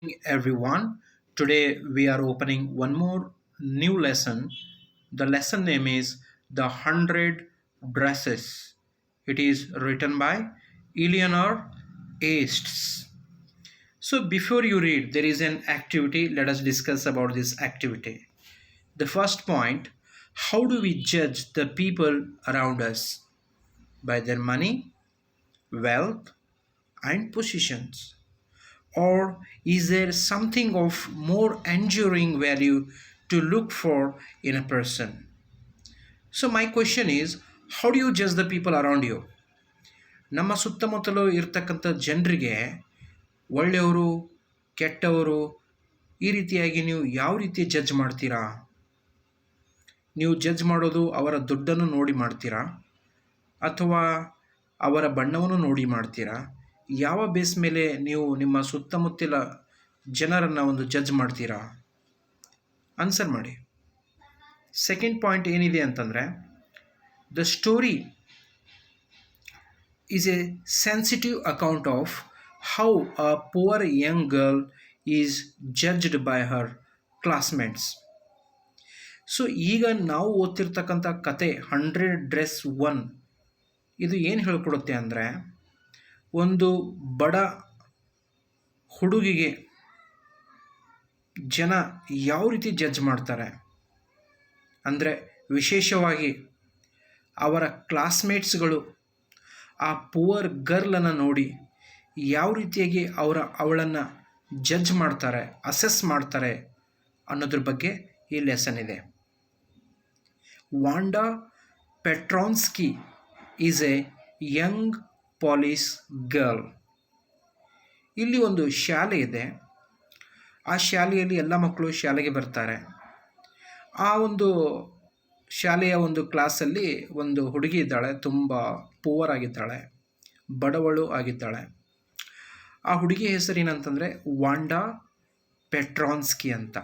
Everyone. Today we are opening one more new lesson. The lesson name is The 100 Dresses. It is written by Eleanor Estes. So before you read, there is an activity. Let us discuss about this activity. The first point, how do we judge the people around us? By their money, wealth, and positions. Or is there something of more enduring value to look for in a person? So, my question is, how do you judge the people around you? ನಮ್ಮ ಸುತ್ತಮುತ್ತಲು ಇರ್ತಕ್ಕಂಥ ಜನರಿಗೆ ಒಳ್ಳೆಯವರು ಕೆಟ್ಟವರು ಈ ರೀತಿಯಾಗಿ ನೀವು ಯಾವ ರೀತಿ ಜಡ್ಜ್ ಮಾಡ್ತೀರಾ? ನೀವು ಜಡ್ಜ್ ಮಾಡೋದು ಅವರ ದುಡ್ಡನ್ನು ನೋಡಿ ಮಾಡ್ತೀರಾ ಅಥವಾ ಅವರ ಬಣ್ಣವನ್ನು ನೋಡಿ ಮಾಡ್ತೀರಾ? ಯಾವ ಬೇಸ್ ಮೇಲೆ ನೀವು ನಿಮ್ಮ ಸುತ್ತಮುತ್ತಲ ಜನರನ್ನು ಒಂದು ಜಡ್ಜ್ ಮಾಡ್ತೀರಾ? ಆನ್ಸರ್ ಮಾಡಿ. ಸೆಕೆಂಡ್ ಪಾಯಿಂಟ್ ಏನಿದೆ ಅಂತಂದರೆ, the story is A sensitive account of how a poor Young girl is judged by her classmates. So ಈಗ ನಾವು ಓದ್ತಿರ್ತಕ್ಕಂಥ ಕತೆ 100 ಡ್ರೆಸ್ 1 ಇದು ಏನು ಹೇಳ್ಕೊಡುತ್ತೆ ಅಂದರೆ, ಒಂದು ಬಡ ಹುಡುಗಿಗೆ ಜನ ಯಾವ ರೀತಿ ಜಡ್ಜ್ ಮಾಡ್ತಾರೆ ಅಂದರೆ, ವಿಶೇಷವಾಗಿ ಅವರ ಕ್ಲಾಸ್ಮೇಟ್ಸ್ಗಳು ಆ ಪುವರ್ ಗರ್ಲನ್ನು ನೋಡಿ ಯಾವ ರೀತಿಯಾಗಿ ಅವಳನ್ನು ಜಡ್ಜ್ ಮಾಡ್ತಾರೆ, ಅಸೆಸ್ ಮಾಡ್ತಾರೆ ಅನ್ನೋದ್ರ ಬಗ್ಗೆ ಈ ಲೆಸನ್ ಇದೆ. Wanda Petronski is a young Polish girl. ಇಲ್ಲಿ ಒಂದು ಶಾಲೆ ಇದೆ. ಆ ಶಾಲೆಯಲ್ಲಿ ಎಲ್ಲ ಮಕ್ಕಳು ಶಾಲೆಗೆ ಬರ್ತಾರೆ. ಆ ಒಂದು ಶಾಲೆಯ ಒಂದು ಕ್ಲಾಸಲ್ಲಿ ಒಂದು ಹುಡುಗಿ ಇದ್ದಾಳೆ, ತುಂಬ ಪೂವರ್ ಆಗಿದ್ದಾಳೆ, ಬಡವಳು ಆಗಿದ್ದಾಳೆ. ಆ ಹುಡುಗಿ ಹೆಸರೇನಂತಂದರೆ ವಾಂಡಾ ಪೆಟ್ರಾನ್ಸ್ಕಿ ಅಂತ.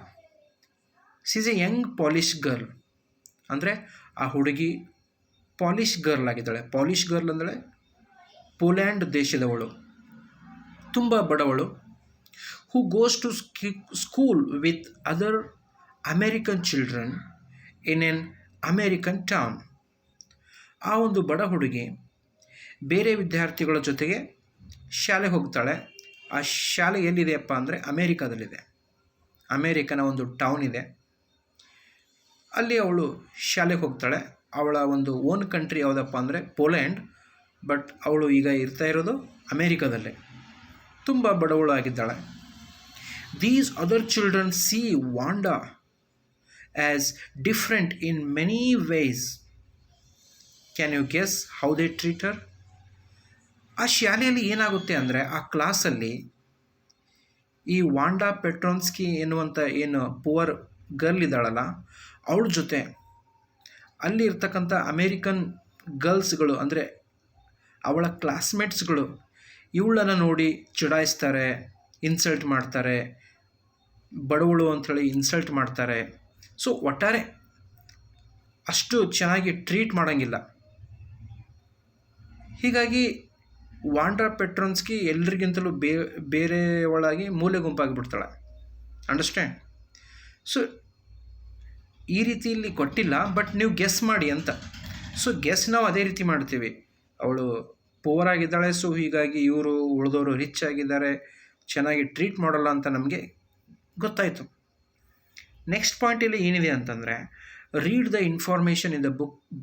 She's a young Polish girl ಅಂದರೆ ಆ ಹುಡುಗಿ ಪಾಲಿಷ್ ಗರ್ಲ್ ಆಗಿದ್ದಾಳೆ. ಪಾಲಿಷ್ ಗರ್ಲ್ ಅಂದರೆ ಪೋಲ್ಯಾಂಡ್ ದೇಶದವಳು, ತುಂಬ ಬಡವಳು. Who goes to school with other American children in an American town. ಆ ಒಂದು ಬಡ ಹುಡುಗಿ ಬೇರೆ ವಿದ್ಯಾರ್ಥಿಗಳ ಜೊತೆಗೆ ಶಾಲೆಗೆ ಹೋಗ್ತಾಳೆ. ಆ ಶಾಲೆ ಎಲ್ಲಿದೆಯಪ್ಪ ಅಂದರೆ ಅಮೇರಿಕಾದಲ್ಲಿದೆ. ಅಮೇರಿಕನ ಒಂದು ಟೌನ್ ಇದೆ, ಅಲ್ಲಿ ಅವಳು ಶಾಲೆಗೆ ಹೋಗ್ತಾಳೆ. ಅವಳ ಒಂದು ಓನ್ ಕಂಟ್ರಿ ಯಾವುದಪ್ಪ ಅಂದರೆ ಪೋಲ್ಯಾಂಡ್, ಬಟ್ ಅವಳು ಈಗ ಇರ್ತಾ ಇರೋದು ಅಮೇರಿಕಾದಲ್ಲೇ. ತುಂಬ ಬಡವಳು ಆಗಿದ್ದಾಳೆ. These other children see Wanda as different in many ways. Can you guess how they treat her? ಆ ಶಾಲೆಯಲ್ಲಿ ಏನಾಗುತ್ತೆ ಅಂದರೆ, ಆ ಕ್ಲಾಸಲ್ಲಿ ಈ ವಾಂಡಾ ಪೆಟ್ರಾನ್ಸ್ಕಿ ಎನ್ನುವಂಥ ಏನು ಪುವರ್ ಗರ್ಲ್ ಇದ್ದಾಳಲ್ಲ, ಅವಳ ಜೊತೆ ಅಲ್ಲಿ ಇರ್ತಕ್ಕಂಥ ಅಮೇರಿಕನ್ ಗರ್ಲ್ಸ್ಗಳು ಅಂದರೆ ಅವಳ ಕ್ಲಾಸ್ಮೇಟ್ಸ್ಗಳು ಇವಳನ್ನು ನೋಡಿ ಚುಡಾಯಿಸ್ತಾರೆ, ಇನ್ಸಲ್ಟ್ ಮಾಡ್ತಾರೆ, ಬಡವಳು ಅಂಥೇಳಿ ಇನ್ಸಲ್ಟ್ ಮಾಡ್ತಾರೆ. ಸೊ ಒಟ್ಟಾರೆ ಅಷ್ಟು ಚೆನ್ನಾಗಿ ಟ್ರೀಟ್ ಮಾಡೋಂಗಿಲ್ಲ. ಹೀಗಾಗಿ ವಾಂಡಾ ಪೆಟ್ರಾನ್ಸ್ಕಿ ಎಲ್ರಿಗಿಂತಲೂ ಬೇರೆಯವಳಾಗಿ ಮೂಲೆ ಗುಂಪಾಗಿಬಿಡ್ತಾಳೆ. ಅಂಡರ್ಸ್ಟ್ಯಾಂಡ್? ಸೊ ಈ ರೀತಿ ಇಲ್ಲಿ ಕೊಟ್ಟಿಲ್ಲ, ಬಟ್ ನೀವು ಗೆಸ್ ಮಾಡಿ ಅಂತ. ಸೊ ಗೆಸ್ ನಾವು ಅದೇ ರೀತಿ ಮಾಡ್ತೀವಿ. ಅವಳು ಪುವರ್ ಆಗಿದ್ದಾಳೆ, ಸೊ ಹೀಗಾಗಿ ಇವರು ಉಳಿದವರು ರಿಚ್ ಆಗಿದ್ದಾರೆ, ಚೆನ್ನಾಗಿ ಟ್ರೀಟ್ ಮಾಡೋಲ್ಲ ಅಂತ ನಮಗೆ ಗೊತ್ತಾಯಿತು. ನೆಕ್ಸ್ಟ್ ಪಾಯಿಂಟಲ್ಲಿ ಏನಿದೆ ಅಂತಂದರೆ, read the information in the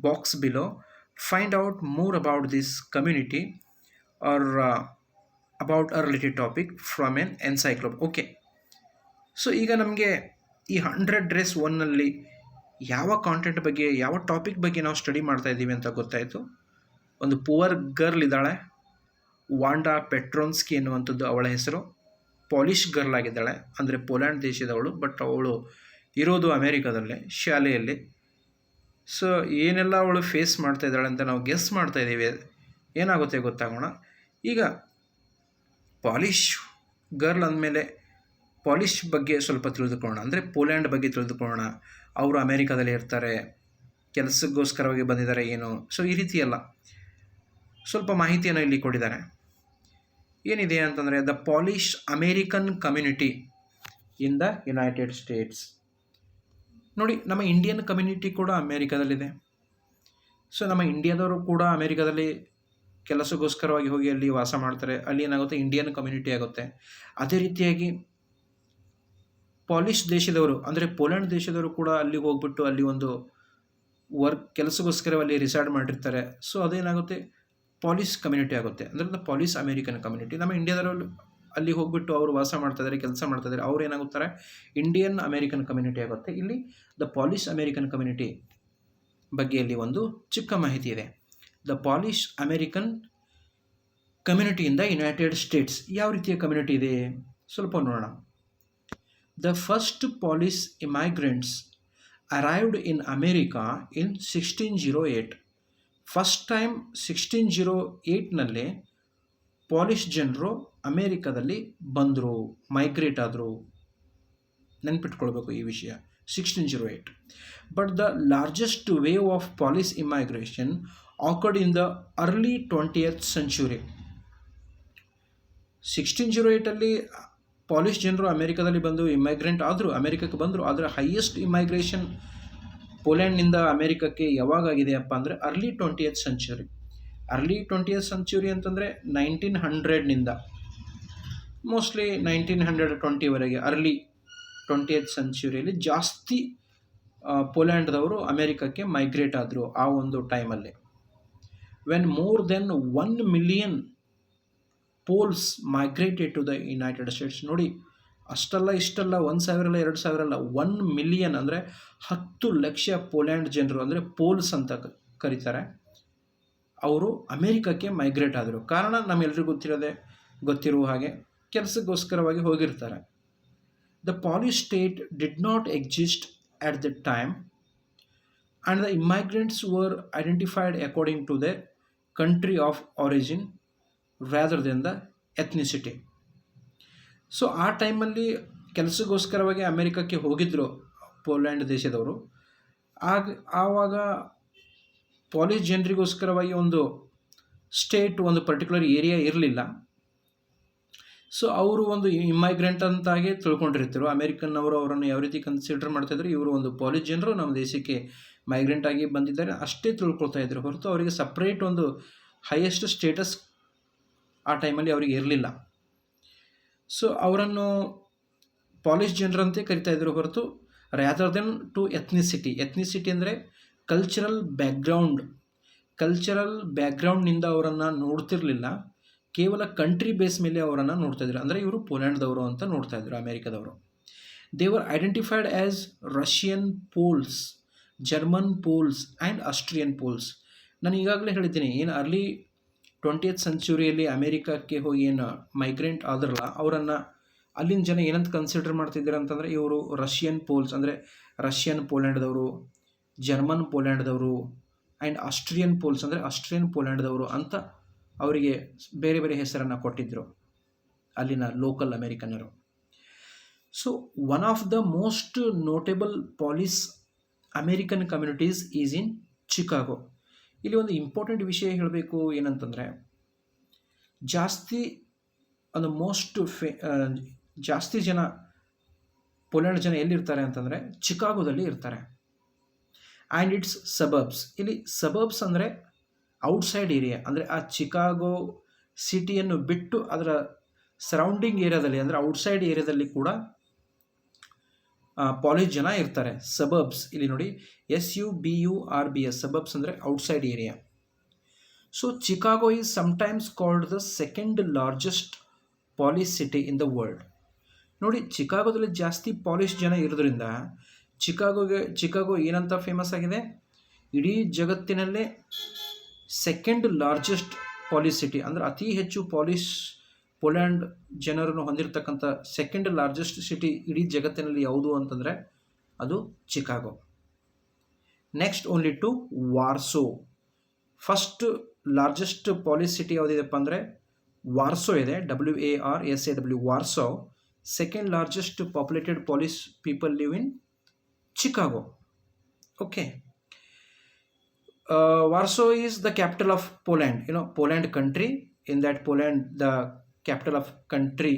box below, find out more about this community or about a related topic from an encyclopedia. Okay, so ಈಗ ನಮಗೆ ಈ 100 ಡ್ರೆಸ್ 1ನಲ್ಲಿ ಯಾವ ಕಾಂಟೆಂಟ್ ಬಗ್ಗೆ, ಯಾವ ಟಾಪಿಕ್ ಬಗ್ಗೆ ನಾವು ಸ್ಟಡಿ ಮಾಡ್ತಾ ಇದ್ದೀವಿ ಅಂತ ಗೊತ್ತಾಯಿತು. ಒಂದು ಪುವರ್ ಗರ್ಲ್ ಇದ್ದಾಳೆ, ವಾಂಡಾ ಪೆಟ್ರಾನ್ಸ್ಕಿ ಎನ್ನುವಂಥದ್ದು ಅವಳ ಹೆಸರು. ಪಾಲಿಷ್ ಗರ್ಲ್ ಆಗಿದ್ದಾಳೆ, ಅಂದರೆ ಪೋಲ್ಯಾಂಡ್ ದೇಶದವಳು, ಬಟ್ ಅವಳು ಇರೋದು ಅಮೇರಿಕಾದಲ್ಲೇ ಶಾಲೆಯಲ್ಲಿ. ಸೊ ಏನೆಲ್ಲ ಅವಳು ಫೇಸ್ ಮಾಡ್ತಾ ಇದ್ದಾಳೆ ಅಂತ ನಾವು ಗೆಸ್ ಮಾಡ್ತಾ ಇದ್ದೀವಿ. ಏನಾಗುತ್ತೆ ಗೊತ್ತಾಗೋಣ. ಈಗ ಪಾಲಿಷ್ ಗರ್ಲ್ ಅಂದಮೇಲೆ ಪಾಲಿಷ್ ಬಗ್ಗೆ ಸ್ವಲ್ಪ ತಿಳಿದುಕೊಳ್ಳೋಣ, ಅಂದರೆ ಪೋಲ್ಯಾಂಡ್ ಬಗ್ಗೆ ತಿಳಿದುಕೊಳ್ಳೋಣ. ಅವರು ಅಮೇರಿಕಾದಲ್ಲಿ ಇರ್ತಾರೆ, ಕೆಲಸಕ್ಕೋಸ್ಕರವಾಗಿ ಬಂದಿದ್ದಾರೆ ಏನು, ಸೊ ಈ ರೀತಿ ಎಲ್ಲ ಸ್ವಲ್ಪ ಮಾಹಿತಿಯನ್ನು ಇಲ್ಲಿ ಕೊಟ್ಟಿದ್ದಾರೆ. ಏನಿದೆ ಅಂತಂದರೆ the Polish American community in the United States. ನೋಡಿ, ನಮ್ಮ ಇಂಡಿಯನ್ ಕಮ್ಯುನಿಟಿ ಕೂಡ ಅಮೇರಿಕಾದಲ್ಲಿದೆ. ಸೊ ನಮ್ಮ ಇಂಡಿಯಾದವರು ಕೂಡ ಅಮೇರಿಕಾದಲ್ಲಿ ಕೆಲಸಕ್ಕೋಸ್ಕರವಾಗಿ ಹೋಗಿ ಅಲ್ಲಿ ವಾಸ ಮಾಡ್ತಾರೆ. ಅಲ್ಲಿ ಏನಾಗುತ್ತೆ, ಇಂಡಿಯನ್ ಕಮ್ಯುನಿಟಿ ಆಗುತ್ತೆ. ಅದೇ ರೀತಿಯಾಗಿ ಪಾಲಿಷ್ ದೇಶದವರು ಅಂದರೆ ಪೋಲೆಂಡ್ ದೇಶದವರು ಕೂಡ ಅಲ್ಲಿಗೆ ಹೋಗ್ಬಿಟ್ಟು ಅಲ್ಲಿ ಒಂದು ಕೆಲಸಕ್ಕೋಸ್ಕರ ಅಲ್ಲಿ ರಿಸೈಡ್ ಮಾಡಿರ್ತಾರೆ. ಸೊ ಅದೇನಾಗುತ್ತೆ, ಪಾಲಿಷ್ ಕಮ್ಯುನಿಟಿ ಆಗುತ್ತೆ, ಅಂದರೆ ದ ಪಾಲಿಷ್ ಅಮೇರಿಕನ್ ಕಮ್ಯುನಿಟಿ. ನಮ್ಮ ಇಂಡಿಯಾದವರು ಅಲ್ಲಿ ಹೋಗ್ಬಿಟ್ಟು ಅವರು ವಾಸ ಮಾಡ್ತಾಯಿದ್ದಾರೆ, ಕೆಲಸ ಮಾಡ್ತಾಯಿದ್ದಾರೆ, ಅವ್ರು ಏನಾಗುತ್ತಾರೆ, ಇಂಡಿಯನ್ ಅಮೇರಿಕನ್ ಕಮ್ಯುನಿಟಿ ಆಗುತ್ತೆ. ಇಲ್ಲಿ ದ ಪಾಲಿಷ್ ಅಮೇರಿಕನ್ ಕಮ್ಯುನಿಟಿ ಬಗ್ಗೆ ಇಲ್ಲಿ ಒಂದು ಚಿಕ್ಕ ಮಾಹಿತಿ ಇದೆ. The Polish American community in the United States ಯಾವ ರೀತಿಯ ಕಮ್ಯುನಿಟಿ ಇದೆ ಸ್ವಲ್ಪ ನೋಡೋಣ. The first Polish immigrants arrived in America in 1608. First time 1608ನಲ್ಲಿ ಪಾಲಿಷ್ ಜನರು ಅಮೇರಿಕಾದಲ್ಲಿ ಬಂದರು, ಮೈಗ್ರೇಟ್ ಆದರು. ನೆನ್ಪಿಟ್ಕೊಳ್ಬೇಕು ಈ ವಿಷಯ, 1608. But the largest wave of Polish immigration occurred in the early 20th century. 1608ಅಲ್ಲಿ ಪಾಲಿಷ್ ಜನರು ಅಮೇರಿಕಾದಲ್ಲಿ ಬಂದು ಇಮೈಗ್ರೆಂಟ್ ಆದರು, ಅಮೇರಿಕಕ್ಕೆ ಬಂದರು. ಆದರೆ ಹೈಯೆಸ್ಟ್ ಇಮೈಗ್ರೇಷನ್ ಪೋಲೆಂಡ್ನಿಂದ ಅಮೇರಿಕಕ್ಕೆ ಯಾವಾಗಾಗಿದೆಯಪ್ಪ ಅಂದರೆ early 20th century. Early 20th century ಅಂತಂದರೆ 1900ನಿಂದ ಮೋಸ್ಟ್ಲಿ 1920ವರೆಗೆ ಅರ್ಲಿ 20th centuryಯಲ್ಲಿ ಜಾಸ್ತಿ ಪೋಲ್ಯಾಂಡ್ದವರು ಅಮೇರಿಕಕ್ಕೆ ಮೈಗ್ರೇಟ್ ಆದರು ಆ ಒಂದು ಟೈಮಲ್ಲಿ. When more than 1 million Poles migrated to the United States. ನೋಡಿ, ಅಷ್ಟಲ್ಲ ಇಷ್ಟಲ್ಲ, 1,000 ಅಲ್ಲ, 2,000 ಅಲ್ಲ, 1 million ಅಂದರೆ 10 ಲಕ್ಷ ಪೋಲ್ಯಾಂಡ್ ಜನರು, ಅಂದರೆ ಪೋಲ್ಸ್ ಅಂತ ಕರೀತಾರೆ, ಅವರು ಅಮೇರಿಕಕ್ಕೆ ಮೈಗ್ರೇಟ್ ಆದರು. ಕಾರಣ ನಮ್ಮೆಲ್ಲರಿಗೂ ಗೊತ್ತಿರುವ ಹಾಗೆ ಕೆಲಸಕ್ಕೋಸ್ಕರವಾಗಿ ಹೋಗಿರ್ತಾರೆ. The polish state did not exist at that time and the immigrants were identified according to their country of origin rather than the ethnicity. So ಆ ಟೈಮಲ್ಲಿ ಕೆಲಸಕ್ಕೋಸ್ಕರವಾಗಿ ಅಮೇರಿಕಕ್ಕೆ ಹೋಗಿದ್ದರು ಪೋಲ್ಯಾಂಡ್ ದೇಶದವರು. ಆವಾಗ ಪಾಲಿಷ್ ಜನರಿಗೋಸ್ಕರವಾಗಿ ಒಂದು ಸ್ಟೇಟ್, ಒಂದು ಪರ್ಟಿಕ್ಯುಲರ್ ಏರಿಯಾ ಇರಲಿಲ್ಲ. ಸೊ ಅವರು ಒಂದು ಇಮೈಗ್ರೆಂಟ್ ಅಂತಾಗೆ ತಿಳ್ಕೊಂಡಿರ್ತಾರೆ. ಅಮೇರಿಕನ್ನವರು ಅವರನ್ನು ಯಾವ ರೀತಿ ಕನ್ಸಿಡರ್ ಮಾಡ್ತಾಯಿದ್ರು, ಇವರು ಒಂದು ಪಾಲಿಷ್ ಜನರು ನಮ್ಮ ದೇಶಕ್ಕೆ ಮೈಗ್ರೆಂಟ್ ಆಗಿ ಬಂದಿದ್ದಾರೆ ಅಷ್ಟೇ ತಿಳ್ಕೊಳ್ತಾ ಇದ್ರು ಹೊರತು ಅವರಿಗೆ ಸಪ್ರೇಟ್ ಒಂದು ಹೈಯೆಸ್ಟ್ ಸ್ಟೇಟಸ್ ಆ ಟೈಮಲ್ಲಿ ಅವರಿಗೆ ಇರಲಿಲ್ಲ. ಸೊ ಅವರನ್ನು ಪಾಲಿಷ್ ಜನರಂತೆ ಕರಿತಾ ಇದ್ರು ಹೊರತು ರ್ಯಾದರ್ ದೆನ್ ಟು ಎಥ್ನಿಸಿಟಿ ಅಂದರೆ ಕಲ್ಚರಲ್ ಬ್ಯಾಕ್ಗ್ರೌಂಡ್ನಿಂದ ಅವರನ್ನು ನೋಡ್ತಿರಲಿಲ್ಲ. ಕೇವಲ ಕಂಟ್ರಿ ಬೇಸ್ ಮೇಲೆ ಅವರನ್ನು ನೋಡ್ತಾ ಇದ್ರು, ಅಂದರೆ ಇವರು ಪೋಲ್ಯಾಂಡ್ದವರು ಅಂತ ನೋಡ್ತಾ ಇದ್ರು ಅಮೇರಿಕಾದವರು. They were identified as Russian Poles, German Poles and Austrian Poles. ನಾನು ಈಗಾಗಲೇ ಹೇಳಿದ್ದೀನಿ, ಏನು ಅರ್ಲಿ 20th centuryಯಲ್ಲಿ ಅಮೇರಿಕಕ್ಕೆ ಹೋಗಿ ಏನು ಮೈಗ್ರೆಂಟ್ ಆದ್ರಲ್ಲ, ಅವರನ್ನು ಅಲ್ಲಿನ ಜನ ಏನಂತ ಕನ್ಸಿಡರ್ ಮಾಡ್ತಿದ್ದಾರೆ ಅಂತಂದರೆ ಇವರು ರಷ್ಯನ್ ಪೋಲ್ಸ್, ಅಂದರೆ ರಷ್ಯನ್ ಪೋಲ್ಯಾಂಡ್ದವರು, ಜರ್ಮನ್ ಪೋಲ್ಯಾಂಡ್ದವರು ಆ್ಯಂಡ್ ಆಸ್ಟ್ರಿಯನ್ ಪೋಲ್ಸ್ ಅಂದರೆ ಆಸ್ಟ್ರಿಯನ್ ಪೋಲ್ಯಾಂಡ್ದವರು ಅಂತ ಅವರಿಗೆ ಬೇರೆ ಬೇರೆ ಹೆಸರನ್ನು ಕೊಟ್ಟಿದ್ದರು ಅಲ್ಲಿನ ಲೋಕಲ್ ಅಮೇರಿಕನ್ನರು. So one of the most notable Polish American communities is in Chicago. ಇಲ್ಲಿ ಒಂದು ಇಂಪಾರ್ಟೆಂಟ್ ವಿಷಯ ಹೇಳಬೇಕು ಏನಂತಂದರೆ, ಜಾಸ್ತಿ ಜನ ಪೋಲ್ಯಾಂಡ್ ಜನ ಎಲ್ಲಿರ್ತಾರೆ ಅಂತಂದರೆ ಚಿಕಾಗೋದಲ್ಲಿ ಇರ್ತಾರೆ. And its suburbs. ಇಲ್ಲಿ ಸಬರ್ಬ್ಸ್ ಅಂದರೆ ಔಟ್ಸೈಡ್ ಏರಿಯಾ, ಅಂದರೆ ಆ ಚಿಕಾಗೋ ಸಿಟಿಯನ್ನು ಬಿಟ್ಟು ಅದರ ಸರೌಂಡಿಂಗ್ ಏರಿಯಾದಲ್ಲಿ, ಅಂದರೆ ಔಟ್ಸೈಡ್ ಏರಿಯಾದಲ್ಲಿ ಕೂಡ ಪಾಲಿಷ್ ಜನ ಇರ್ತಾರೆ. ಸಬರ್ಬ್ಸ್ ಇಲ್ಲಿ ನೋಡಿ, SUBURBS, ಸಬರ್ಬ್ಸ್ ಅಂದರೆ outside area. So Chicago is sometimes called the second largest Polish city in the world. ನೋಡಿ, ಚಿಕಾಗೋದಲ್ಲಿ ಜಾಸ್ತಿ ಪಾಲಿಷ್ ಜನ ಇರೋದ್ರಿಂದ ಚಿಕಾಗೋ ಏನಂತ ಫೇಮಸ್ ಆಗಿದೆ, ಇಡೀ ಜಗತ್ತಿನಲ್ಲೇ ಸೆಕೆಂಡ್ ಲಾರ್ಜೆಸ್ಟ್ ಪಾಲಿಷ್ ಸಿಟಿ, ಅಂದರೆ ಅತಿ ಹೆಚ್ಚು ಪೋಲ್ಯಾಂಡ್ ಜನರನ್ನು ಹೊಂದಿರತಕ್ಕಂಥ ಸೆಕೆಂಡ್ ಲಾರ್ಜೆಸ್ಟ್ ಸಿಟಿ ಇಡೀ ಜಗತ್ತಿನಲ್ಲಿ ಯಾವುದು ಅಂತಂದರೆ ಅದು Chicago. Next only to Warsaw. First largest Polish city ಯಾವುದಿದೆಪ್ಪ ಅಂದರೆ ವಾರ್ಸೋ ಇದೆ, WARSAW, Warsaw. Second largest populated Polish people live in Chicago. Okay. Warsaw is the capital of Poland, Poland country. In that Poland, the capital of country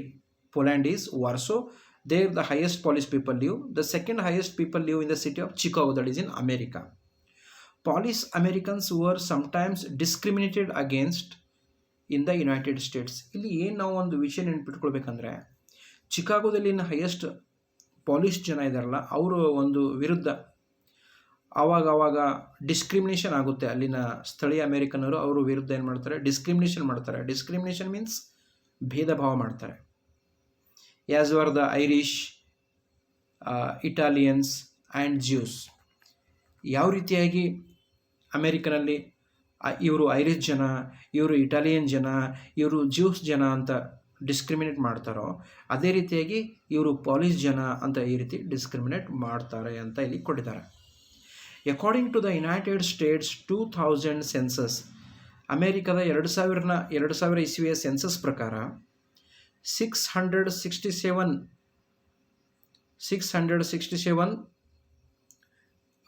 Poland is Warsaw. There the highest Polish people live. The second highest people live in the city of Chicago, that is in America. Polish Americans were sometimes discriminated against in the United States. ಇಲ್ಲಿ ಏನು ನಾವು ಒಂದು ವಿಷಯ ನೆನ್ಪಿಟ್ಕೊಳ್ಬೇಕಂದ್ರೆ, ಚಿಕಾಗೋದಲ್ಲಿನ highest polish ಜನ ಇದ್ದಾರಲ್ಲ, ಅವರು ಒಂದು ವಿರುದ್ಧ ಆವಾಗ ಡಿಸ್ಕ್ರಿಮಿನೇಷನ್ ಆಗುತ್ತೆ. ಅಲ್ಲಿನ ಸ್ಥಳೀಯ ಅಮೇರಿಕನರು ಅವರು ವಿರುದ್ಧ ಏನು ಮಾಡ್ತಾರೆ, ಡಿಸ್ಕ್ರಿಮಿನೇಷನ್ ಮಾಡ್ತಾರೆ. ಡಿಸ್ಕ್ರಿಮಿನೇಷನ್ ಮೀನ್ಸ್ ಭೇದ ಭಾವ ಮಾಡ್ತಾರೆ. As are the Irish, Italians and juice. ಯಾವ ರೀತಿಯಾಗಿ ಅಮೇರಿಕನಲ್ಲಿ ಇವರು ಐರಿಷ್ ಜನ, ಇವರು ಇಟಾಲಿಯನ್ ಜನ, ಇವರು ಜ್ಯೂಸ್ ಜನ ಅಂತ ಡಿಸ್ಕ್ರಿಮಿನೇಟ್ ಮಾಡ್ತಾರೋ, ಅದೇ ರೀತಿಯಾಗಿ ಇವರು ಪಾಲಿಶ್ ಜನ ಅಂತ ಈ ರೀತಿ ಡಿಸ್ಕ್ರಿಮಿನೇಟ್ ಮಾಡ್ತಾರೆ ಅಂತ ಇಲ್ಲಿ ಕೊಟ್ಟಿದ್ದಾರೆ. According to the United States 2000 census, ಅಮೇರಿಕದ 2000 ಇಸ್ವಿಯ ಸೆನ್ಸಸ್ ಪ್ರಕಾರ 667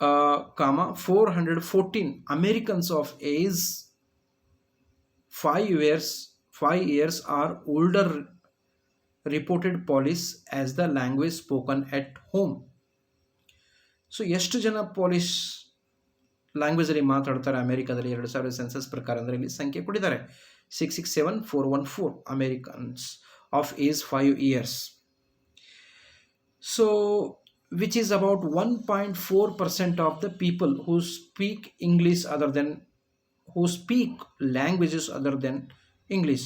414 Americans of age 5 years or older reported Polish as the language spoken at home. So ಎಷ್ಟು ಜನ ಪಾಲಿಶ್ ಲ್ಯಾಂಗ್ವೇಜಲ್ಲಿ ಮಾತಾಡ್ತಾರೆ ಅಮೇರಿಕಾದಲ್ಲಿ 2000 ಸೆನ್ಸಸ್ ಪ್ರಕಾರ ಅಂದರೆ ಇಲ್ಲಿ ಸಂಖ್ಯೆ ಕೊಟ್ಟಿದ್ದಾರೆ 667,414 Americans of age 5 years. So which is about 1.4% of the people who speak languages other than English.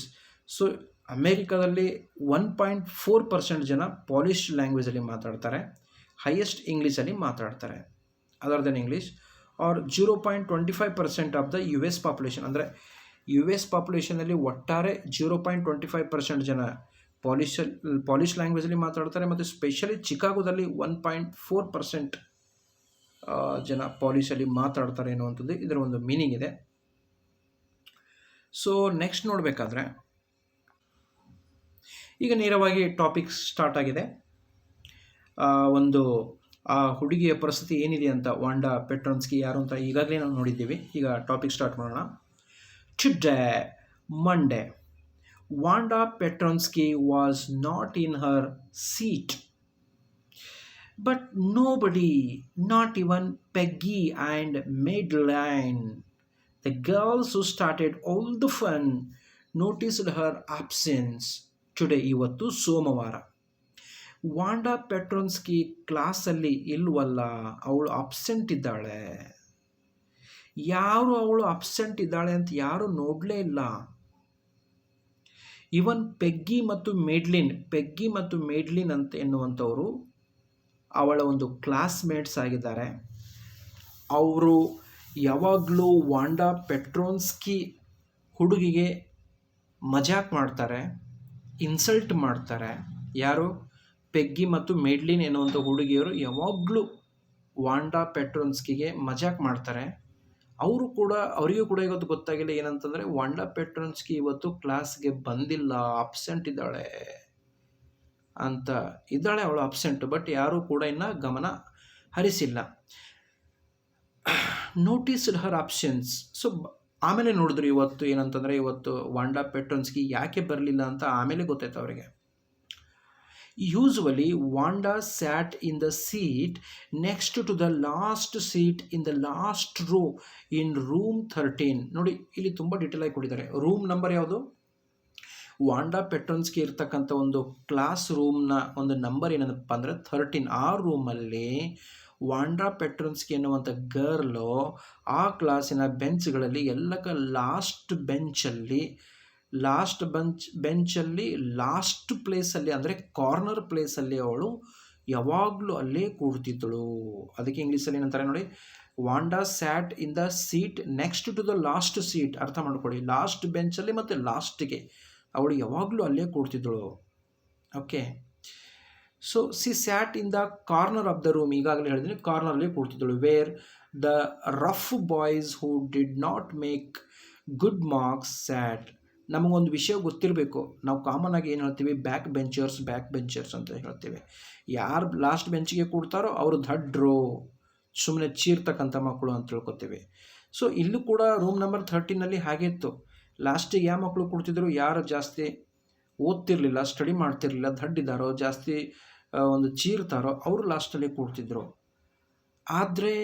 So ಅಮೇರಿಕಾದಲ್ಲಿ 1.4% ಜನ ಪಾಲಿಶ್ ಲ್ಯಾಂಗ್ವೇಜಲ್ಲಿ ಮಾತಾಡ್ತಾರೆ, ಹೈಯೆಸ್ಟ್ ಇಂಗ್ಲೀಷಲ್ಲಿ ಮಾತಾಡ್ತಾರೆ other than English. Or 0.25% of the US population, ಅಂದರೆ US ಪಾಪ್ಯುಲೇಷನಲ್ಲಿ ಒಟ್ಟಾರೆ 0.25% ಜನ ಪಾಲಿಶ್ ಲ್ಯಾಂಗ್ವೇಜಲ್ಲಿ ಮಾತಾಡ್ತಾರೆ, ಮತ್ತು ಸ್ಪೆಷಲಿ ಚಿಕಾಗೋದಲ್ಲಿ 1.4% ಜನ ಪಾಲಿಶಲ್ಲಿ ಮಾತಾಡ್ತಾರೆ ಅನ್ನುವಂಥದ್ದು ಇದರ ಒಂದು ಮೀನಿಂಗ್ ಇದೆ. ಸೊ ನೆಕ್ಸ್ಟ್ ನೋಡಬೇಕಾದ್ರೆ ಈಗ ನೇರವಾಗಿ ಟಾಪಿಕ್ ಸ್ಟಾರ್ಟ್ ಆಗಿದೆ. ಒಂದು ಆ ಹುಡುಗಿಯ ಪರಿಸ್ಥಿತಿ ಏನಿದೆ ಅಂತ, ವಾಂಡಾ ಪೆಟ್ರೋನ್ಸ್ಕಿ ಯಾರು ಅಂತ ಈಗಾಗಲೇ ನಾವು ನೋಡಿದ್ದೀವಿ. ಈಗ ಟಾಪಿಕ್ ಸ್ಟಾರ್ಟ್ ಮಾಡೋಣ. Today Monday, Wanda Petronsky was not in her seat. But nobody, not even Peggy and Madeline, the girls who started all the fun, noticed her absence today. ಇವತ್ತು ಸೋಮವಾರ. ವಾಂಡಾ ಪೆಟ್ರೋನ್ಸ್ಕಿ ಕ್ಲಾಸಲ್ಲಿ ಇಲ್ವಲ್ಲ, ಅವಳು ಅಬ್ಸೆಂಟ್ ಇದ್ದಾಳೆ. ಅವಳು absent ಇದ್ದಾಳೆ ಅಂತ ಯಾರು ನೋಡಲೇ ಇಲ್ಲ. ಇವನ್ ಪೆಗ್ಗಿ ಮತ್ತು ಮೇಡ್ಲಿನ್ ಅಂತ ಎನ್ನುವಂಥವರು ಅವಳ ಒಂದು ಕ್ಲಾಸ್ಮೇಟ್ಸ್ ಆಗಿದ್ದಾರೆ. ಅವರು ಯಾವಾಗಲೂ ವಾಂಡಾ ಪೆಟ್ರೋನ್ಸ್ಕಿ ಹುಡುಗಿಗೆ ಮಜಾಕ್ ಮಾಡ್ತಾರೆ, ಇನ್ಸಲ್ಟ್ ಮಾಡ್ತಾರೆ. ಯಾರು? ಪೆಗ್ಗಿ ಮತ್ತು ಮೇಡ್ಲಿನ್ ಎನ್ನುವಂಥ ಹುಡುಗಿಯರು ಯಾವಾಗಲೂ ವಾಂಡಾ ಪೆಟ್ರೋನ್ಸ್ಕಿಗೆ ಮಜಾಕ್ ಮಾಡ್ತಾರೆ. ಅವರಿಗೂ ಕೂಡ ಇವತ್ತು ಗೊತ್ತಾಗಿಲ್ಲ ಏನಂತಂದರೆ, ವಾಂಡಾ ಪೆಟ್ರೋನ್ಸ್ಕಿ ಇವತ್ತು ಕ್ಲಾಸ್ಗೆ ಬಂದಿಲ್ಲ, ಅಬ್ಸೆಂಟ್ ಇದ್ದಾಳೆ ಅಂತ. ಇದ್ದಾಳೆ ಅವಳು ಅಬ್ಸೆಂಟ್, ಬಟ್ ಯಾರೂ ಕೂಡ ಇನ್ನು ಗಮನ ಹರಿಸಿಲ್ಲ. Noticed her absence. ಸೊ ಆಮೇಲೆ ನೋಡಿದ್ರು ಇವತ್ತು ಏನಂತಂದರೆ, ಇವತ್ತು ವಾಂಡಾ ಪೆಟ್ರೋನ್ಸ್ಕಿ ಯಾಕೆ ಬರಲಿಲ್ಲ ಅಂತ ಆಮೇಲೆ ಗೊತ್ತಾಯ್ತು ಅವರಿಗೆ. Usually, Wanda sat in the seat next to the last seat in the last row in room 13. ನೋಡಿ, ಇಲ್ಲಿ ತುಂಬ ಡೀಟೇಲ್ ಆಗಿ ಕೊಟ್ಟಿದ್ದಾರೆ. ರೂಮ್ ನಂಬರ್ ಯಾವುದು? ವಾಂಡಾ ಪೆಟ್ರೋನ್ಸ್ಕಿ ಇರ್ತಕ್ಕಂಥ ಒಂದು ಕ್ಲಾಸ್ ರೂಮ್ನ ಒಂದು ನಂಬರ್ ಏನಪ್ಪ ಅಂದರೆ 13. ಆ ರೂಮಲ್ಲಿ ವಾಂಡಾ ಪೆಟ್ರೋನ್ಸ್ಕಿ ಎನ್ನುವಂಥ ಗರ್ಲು ಆ ಕ್ಲಾಸಿನ ಬೆಂಚ್ಗಳಲ್ಲಿ ಲಾಸ್ಟ್ ಪ್ಲೇಸಲ್ಲಿ ಅಂದರೆ ಕಾರ್ನರ್ ಪ್ಲೇಸಲ್ಲಿ ಅವಳು ಯಾವಾಗಲೂ ಅಲ್ಲೇ ಕೂಡ್ತಿದ್ದಳು. ಅದಕ್ಕೆ ಇಂಗ್ಲೀಷಲ್ಲಿ ಏನಂತಾರೆ ನೋಡಿ, Wanda sat in the seat next to the last seat. ಅರ್ಥ ಮಾಡ್ಕೊಳ್ಳಿ, ಲಾಸ್ಟ್ ಬೆಂಚಲ್ಲಿ ಮತ್ತು ಲಾಸ್ಟ್ಗೆ ಅವಳು ಯಾವಾಗಲೂ ಅಲ್ಲೇ ಕೂಡ್ತಿದ್ದಳು. Okay, so she sat in the corner of the room. ಈಗಾಗಲೇ ಹೇಳಿದ್ದೀನಿ, ಕಾರ್ನರ್ಲಿ ಕೂಡ್ತಿದ್ದಳು. Where the rough boys who did not make good marks sat. ನಮಗೊಂದು ವಿಷಯ ಗೊತ್ತಿರಬೇಕು, ನಾವು ಕಾಮನ್ ಆಗಿ ಏನು ಹೇಳ್ತೀವಿ, ಬ್ಯಾಕ್ ಬೆಂಚರ್ಸ್ ಅಂತ ಹೇಳ್ತೀವಿ. ಯಾರು ಲಾಸ್ಟ್ ಬೆಂಚಿಗೆ ಕೂಡ್ತಾರೋ ಅವರು ದಡ್ರು, ಸುಮ್ಮನೆ ಚೀರ್ತಕ್ಕಂಥ ಮಕ್ಕಳು ಅಂತ ತಿಳ್ಕೊತೀವಿ. ಸೊ ಇಲ್ಲೂ ಕೂಡ ರೂಮ್ ನಂಬರ್ 13ನಲ್ಲಿ ಹಾಗೆ ಇತ್ತು. ಲಾಸ್ಟಿಗೆ ಯಾವ ಮಕ್ಕಳು ಕೂಡ್ತಿದ್ರು, ಯಾರು ಜಾಸ್ತಿ ಓದ್ತಿರ್ಲಿಲ್ಲ, ಸ್ಟಡಿ ಮಾಡ್ತಿರ್ಲಿಲ್ಲ, ದಡ್ಡಿದ್ದಾರೋ ಜಾಸ್ತಿ ಒಂದು ಚೀರ್ತಾರೋ ಅವರು ಲಾಸ್ಟಲ್ಲಿ ಕೂಡ್ತಿದ್ರು. ಆದರೆ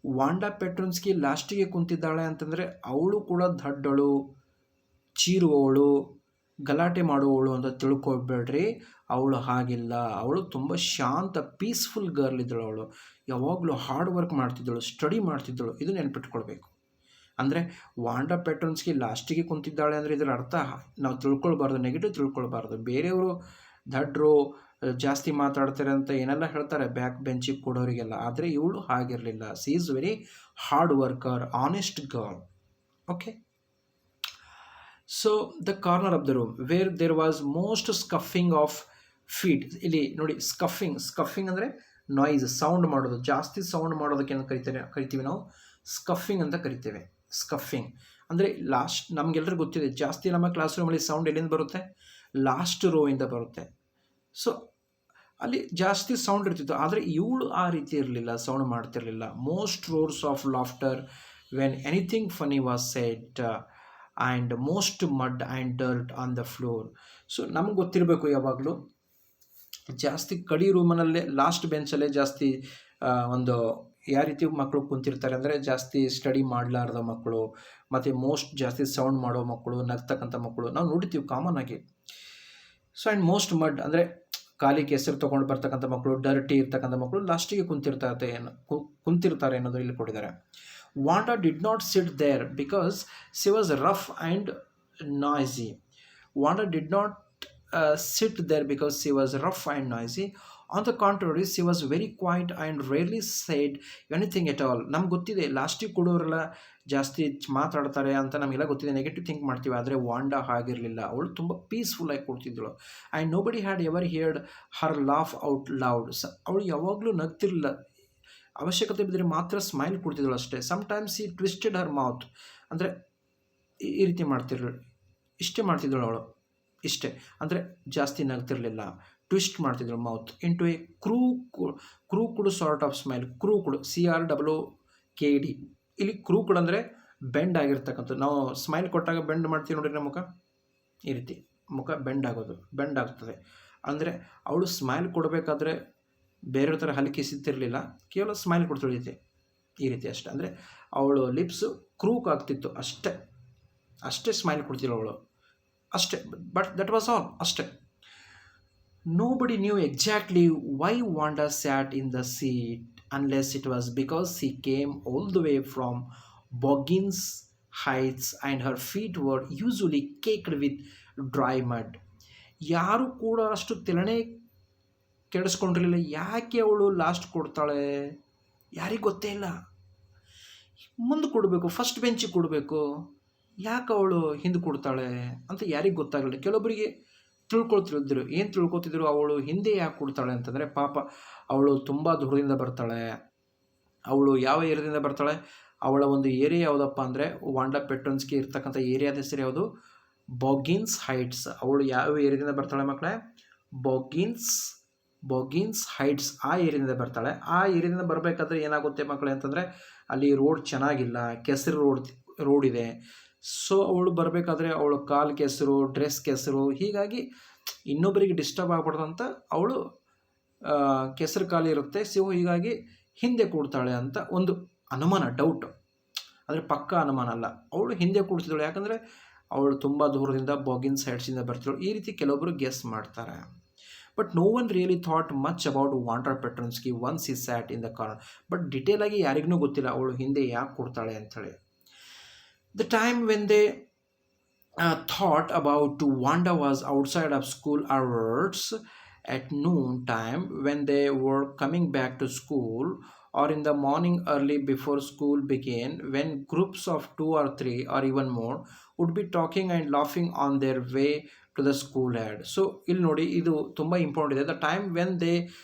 ವಾಂಡಾ ಪೆಟ್ರೋನ್ಸ್ಕಿ ಲಾಸ್ಟಿಗೆ ಕುಂತಿದ್ದಾಳೆ ಅಂತಂದರೆ ಅವಳು ಕೂಡ ದಡ್ಡಳು, ಚೀರುವವಳು, ಗಲಾಟೆ ಮಾಡುವವಳು ಅಂತ ತಿಳ್ಕೊಬೇಡ್ರಿ. ಅವಳು ಹಾಗಿಲ್ಲ. ಅವಳು ತುಂಬ ಶಾಂತ ಪೀಸ್ಫುಲ್ ಗರ್ಲ್ ಇದ್ದಳು. ಅವಳು ಯಾವಾಗಲೂ ಹಾರ್ಡ್ ವರ್ಕ್ ಮಾಡ್ತಿದ್ದಳು, ಸ್ಟಡಿ ಮಾಡ್ತಿದ್ದಳು. ಇದು ನೆನ್ಪಿಟ್ಕೊಳ್ಬೇಕು. ಅಂದರೆ ವಾಂಡಾ ಪೆಟ್ರೋನ್ಸ್ಕಿ ಲಾಸ್ಟಿಗೆ ಕುಂತಿದ್ದಾಳೆ ಅಂದರೆ ಇದರ ಅರ್ಥ ನಾವು ತಿಳ್ಕೊಳ್ಬಾರ್ದು, ನೆಗೆಟಿವ್ ತಿಳ್ಕೊಳ್ಬಾರ್ದು. ಬೇರೆಯವರು ದಡ್ರು, ಜಾಸ್ತಿ ಮಾತಾಡ್ತಾರೆ ಅಂತ ಏನೆಲ್ಲ ಹೇಳ್ತಾರೆ ಬ್ಯಾಕ್ ಬೆಂಚಿಗೆ ಕೊಡೋರಿಗೆಲ್ಲ. ಆದರೆ ಇವಳು ಹಾಗಿರಲಿಲ್ಲ. She is very hard worker, honest girl. Okay. So the corner of the room where there was most scuffing of feet. ಇಲ್ಲಿ ನೋಡಿ, ಸ್ಕಫಿಂಗ್ ಅಂದರೆ ನಾಯ್ಸ್, ಸೌಂಡ್ ಮಾಡೋದು. ಜಾಸ್ತಿ ಸೌಂಡ್ ಮಾಡೋದಕ್ಕೆ ಏನು ಕರಿತೀವಿ ನಾವು? ಸ್ಕಫಿಂಗ್ ಅಂತ ಕರಿತೇವೆ. ಸ್ಕಫಿಂಗ್ ಅಂದರೆ ಲಾಸ್ಟ್, ನಮಗೆಲ್ಲರಿಗೂ ಗೊತ್ತಿದೆ, ಜಾಸ್ತಿ ನಮ್ಮ ಕ್ಲಾಸ್ ರೂಮಲ್ಲಿ ಸೌಂಡ್ ಎಲ್ಲಿಂದ ಬರುತ್ತೆ? ಲಾಸ್ಟ್ ರೋ ಇಂದ ಬರುತ್ತೆ. ಸೊ ಅಲ್ಲಿ ಜಾಸ್ತಿ ಸೌಂಡ್ ಇರ್ತಿತ್ತು. ಆದರೆ ಇವಳು ಆ ರೀತಿ ಇರಲಿಲ್ಲ, ಸೌಂಡ್ ಮಾಡ್ತಿರಲಿಲ್ಲ. Most roars of laughter when anything funny was set and most mud and dirt on the floor. So ನಮ್ಗೆ ಗೊತ್ತಿರಬೇಕು, ಯಾವಾಗಲೂ ಜಾಸ್ತಿ ಕಡಿ ರೂಮನಲ್ಲೇ, ಲಾಸ್ಟ್ ಬೆಂಚಲ್ಲೇ ಜಾಸ್ತಿ ಒಂದು ಯಾವ ರೀತಿ ಮಕ್ಕಳು ಕುಂತಿರ್ತಾರೆ ಅಂದರೆ ಜಾಸ್ತಿ ಸ್ಟಡಿ ಮಾಡಲಾರ್ದ ಮಕ್ಕಳು, ಮತ್ತು ಮೋಸ್ಟ್ ಜಾಸ್ತಿ ಸೌಂಡ್ ಮಾಡೋ ಮಕ್ಕಳು, ನಗ್ತಕ್ಕಂಥ ಮಕ್ಕಳು ನಾವು ನೋಡ್ತೀವಿ ಕಾಮನ್ ಆಗಿ. ಸೊ ಆ್ಯಂಡ್ ಮೋಸ್ಟ್ ಮಡ್ ಅಂದರೆ ಖಾಲಿ ಕೆಸರು ತೊಗೊಂಡು ಬರ್ತಕ್ಕಂಥ ಮಕ್ಕಳು, ಡರ್ಟಿ ಇರ್ತಕ್ಕಂಥ ಮಕ್ಕಳು ಲಾಸ್ಟಿಗೆ ಕುಂತಿರ್ತಾರೆ ಅನ್ನೋದು ಇಲ್ಲಿ ಕೊಟ್ಟಿದ್ದಾರೆ. Wanda did not sit there because she was rough and noisy. Wanda did not sit there because she was rough and noisy. On the contrary, she was very quiet and rarely said anything at all. ನಮ್ಗೆ ಗೊತ್ತಿದೆ ಲಾಸ್ಟಿಗೆ ಕೊಡೋರೆಲ್ಲ ಜಾಸ್ತಿ ಮಾತಾಡ್ತಾರೆ ಅಂತ ನಮಗೆಲ್ಲ ಗೊತ್ತಿದೆ, negative think ಮಾಡ್ತೀವಿ. ಆದರೆ ವಾಂಡಾ ಹಾಗಿರಲಿಲ್ಲ. ಅವಳು ತುಂಬ ಪೀಸ್ಫುಲ್ಲಾಗಿ ಕೊಡ್ತಿದ್ದಳು. And nobody had ever heard her laugh out loud. ಅವಳು ಯಾವಾಗಲೂ ನಗ್ತಿರಲಿಲ್ಲ, ಅವಶ್ಯಕತೆ ಬಿದ್ದರೆ ಮಾತ್ರ ಸ್ಮೈಲ್ ಕೊಡ್ತಿದ್ದಳು ಅಷ್ಟೇ. ಸಮ್ಟೈಮ್ಸ್ ಈ ಟ್ವಿಸ್ಟೆಡ್ ಹರ್ ಮೌತ್, ಅಂದರೆ ಈ ರೀತಿ ಇಷ್ಟೇ ಮಾಡ್ತಿದ್ದಳು ಅವಳು, ಇಷ್ಟೇ. ಅಂದರೆ ಜಾಸ್ತಿ ನಗ್ತಿರಲಿಲ್ಲ, ಟ್ವಿಸ್ಟ್ ಮಾಡ್ತಿದ್ರು mouth into a crooked sort of smile. Crooked, CROOKED. ಇಲ್ಲಿ ಕ್ರೂಕುಡ್ ಅಂದರೆ ಬೆಂಡ್ ಆಗಿರ್ತಕ್ಕಂಥದ್ದು. ನಾವು ಸ್ಮೈಲ್ ಕೊಟ್ಟಾಗ ಬೆಂಡ್ ಮಾಡ್ತೀವಿ ನೋಡಿರಿ, ನಮ್ಮ ಮುಖ ಈ ರೀತಿ ಮುಖ ಬೆಂಡ್ ಆಗ್ತದೆ. ಅಂದರೆ ಅವಳು ಸ್ಮೈಲ್ ಕೊಡಬೇಕಾದ್ರೆ ಬೇರೆ ಥರ ಹಲಿಕೆ ಸಿಗ್ತಿರಲಿಲ್ಲ, ಕೇವಲ ಸ್ಮೈಲ್ ಕೊಡ್ತಿಳಿತೆ ಈ ರೀತಿ ಅಷ್ಟೇ. ಅಂದರೆ ಅವಳು ಲಿಪ್ಸು ಕ್ರೂಕ್ ಆಗ್ತಿತ್ತು, ಅಷ್ಟೇ ಸ್ಮೈಲ್ ಕೊಡ್ತಿಲ್ಲ ಅವಳು, ಅಷ್ಟೇ. ಬಟ್ ದಟ್ ವಾಸ್ ಆಲ್, ಅಷ್ಟೇ. Nobody knew exactly why Wanda sat in the seat unless it was because she came all the way from Boggins Heights and her feet were usually caked with dry mud. ಯಾರು ಕೂಡ ಅಷ್ಟು ತಲೆನೇ ಕೆಡಿಸ್ಕೊಂಡಿರಲಿಲ್ಲ. ಯಾಕೆ ಅವಳು last ಕೊಡ್ತಾಳೆ ಯಾರಿಗೆ ಗೊತ್ತೇ ಇಲ್ಲ. ಮುಂದೆ ಕೊಡಬೇಕು, ಫಸ್ಟ್ ಬೆಂಚಿಗೆ ಕೊಡಬೇಕು, ಯಾಕೆ ಅವಳು ಹಿಂದೆ ಕೊಡ್ತಾಳೆ ಅಂತ ಯಾರಿಗೆ ಗೊತ್ತಾಗಲಿಲ್ಲ. ಕೆಲವೊಬ್ಬರಿಗೆ ತಿಳ್ಕೊಳ್ತಿದ್ರು. ಏನು ತಿಳ್ಕೊತಿದ್ರು, ಅವಳು ಹಿಂದೆ ಯಾಕೆ ಕೊಡ್ತಾಳೆ ಅಂತಂದರೆ, ಪಾಪ ಅವಳು ತುಂಬ ದೂರದಿಂದ ಬರ್ತಾಳೆ. ಅವಳು ಯಾವ ಏರಿಯಾದಿಂದ ಬರ್ತಾಳೆ? ಅವಳ ಒಂದು ಏರಿಯಾ ಯಾವುದಪ್ಪ ಅಂದರೆ, ವಾಂಡಾ ಪೆಟ್ರೋನ್ಸ್ಕಿ ಇರ್ತಕ್ಕಂಥ ಏರಿಯಾದ ಹೆಸರು ಯಾವುದು? ಬಾಗಿನ್ಸ್ ಹೈಟ್ಸ್. ಅವಳು ಯಾವ ಏರಿಯಾದಿಂದ ಬರ್ತಾಳೆ ಮಕ್ಕಳೇ? ಬಾಗಿನ್ಸ್ ಹೈಟ್ಸ್, ಆ ಏರಿಯಾದಿಂದ ಬರ್ತಾಳೆ. ಆ ಏರಿಯಾದಿಂದ ಬರಬೇಕಾದ್ರೆ ಏನಾಗುತ್ತೆ ಮಕ್ಕಳೇ ಅಂತಂದರೆ, ಅಲ್ಲಿ ರೋಡ್ ಚೆನ್ನಾಗಿಲ್ಲ, ಕೆಸರು ರೋಡ್ ಇದೆ. ಸೊ ಅವಳು ಬರಬೇಕಾದ್ರೆ ಅವಳು ಕಾಲು ಕೆಸರು, ಡ್ರೆಸ್ ಕೆಸರು, ಹೀಗಾಗಿ ಇನ್ನೊಬ್ಬರಿಗೆ ಡಿಸ್ಟರ್ಬ್ ಆಗ್ಬಾರ್ದಂತ ಅವಳು ಕೆಸರು ಕಾಲು ಇರುತ್ತೆ. ಸೊ ಹೀಗಾಗಿ ಹಿಂದೆ ಕೂಡ್ತಾಳೆ ಅಂತ ಒಂದು ಅನುಮಾನ, ಡೌಟ್. ಅಂದರೆ ಪಕ್ಕಾ ಅನುಮಾನ ಅಲ್ಲ, ಅವಳು ಹಿಂದೆ ಕೂಡ್ತಿದ್ದಳು. ಯಾಕಂದರೆ ಅವಳು ತುಂಬ ದೂರದಿಂದ ಬಾಗಿನ್ ಸೈಡ್ಸಿಂದ ಬರ್ತಿದ್ದಳು. ಈ ರೀತಿ ಕೆಲವೊಬ್ಬರು ಗೆಸ್ ಮಾಡ್ತಾರೆ. But no one really thought much about Wanda Petronski once ಈ sat in the corner. But detail ಆಗಿ ಯಾರಿಗೂ ಗೊತ್ತಿಲ್ಲ ಅವಳು ಹಿಂದೆ ಯಾಕೆ ಕೊಡ್ತಾಳೆ ಅಂಥೇಳಿ. The time when they thought about Wanda was outside of school hours at noon time, when they were coming back to school, or in the morning early before school began, when groups of 2 or 3 or even more would be talking and laughing on their way to the school head. So ಇಲ್ಲಿ ನೋಡಿ, ಇದು ತುಂಬ important ಇದೆ. The time when they